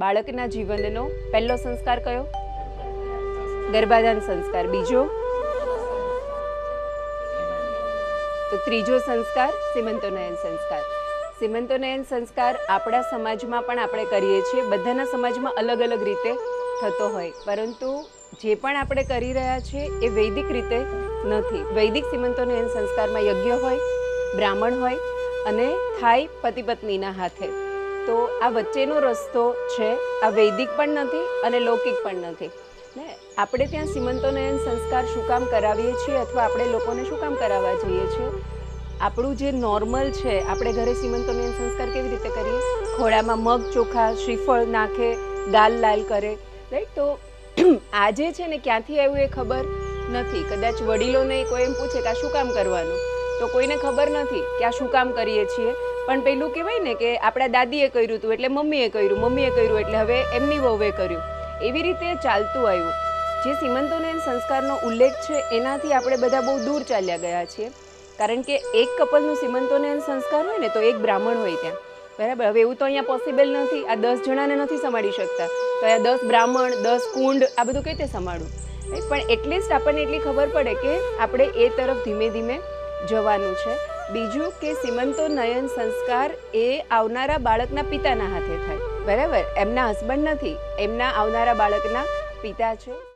બાળકના જીવનનો પહેલો સંસ્કાર કયો? ગર્ભાધાન સંસ્કાર. બીજો? તો ત્રીજો સંસ્કાર સીમંતોનયન સંસ્કાર. સીમંતોનયન સંસ્કાર આપણા સમાજમાં પણ આપણે કરીએ છીએ. બધાના સમાજમાં અલગ અલગ રીતે થતો હોય, પરંતુ જે પણ આપણે કરી રહ્યા છીએ એ વૈદિક રીતે નથી. વૈદિક સીમંતોનયન સંસ્કારમાં યજ્ઞ હોય, બ્રાહ્મણ હોય અને થાય પતિ પત્નીના હાથે. તો આ વચ્ચેનો રસ્તો છે. આ વૈદિક પણ નથી અને લૌકિક પણ નથી ને. આપણે ત્યાં સીમંતોનયન સંસ્કાર શું કામ કરાવીએ છીએ અથવા આપણે લોકોને શું કામ કરાવવા જઈએ છીએ? આપણું જે નોર્મલ છે, આપણે ઘરે સીમંતોનયન સંસ્કાર કેવી રીતે કરીએ? ખોળામાં મગ ચોખા શ્રીફળ નાખે, ગાલ લાલ કરે, રાઈટ. તો આજે છે ને ક્યાંથી આવ્યું એ ખબર નથી. કદાચ વડીલોને કોઈ એમ પૂછે કે આ શું કામ કરવાનું, તો કોઈને ખબર નથી કે આ શું કામ કરીએ છીએ. પણ પેલું કહેવાય ને કે આપણા દાદીએ કર્યું હતું એટલે મમ્મીએ કર્યું એટલે હવે એમની વહુએ કર્યું. એવી રીતે ચાલતું આવ્યું. જે સીમંતોનયન સંસ્કારનો ઉલ્લેખ છે એનાથી આપણે બધા બહુ દૂર ચાલ્યા ગયા છીએ. કારણ કે એક કપલનું સીમંતોનયન સંસ્કાર હોય ને તો એક બ્રાહ્મણ હોય ત્યાં, બરાબર. હવે એવું તો અહીંયા પોસિબલ નથી. આ 10 જણાને નથી સંભાળી શકતા, તો આ 10 બ્રાહ્મણ, 10 કુંડ, આ બધું કઈ રીતે સંભાળવું? પણ એટલીસ્ટ આપણને એટલી ખબર પડે કે આપણે એ તરફ ધીમે ધીમે જવાનું છે. બીજું કે સીમંતોનયન સંસ્કાર એ આવનારા બાળકના પિતાના હાથે થાય, બરાબર. એમના હસબન્ડ નથી, એમના આવનારા બાળકના પિતા છે.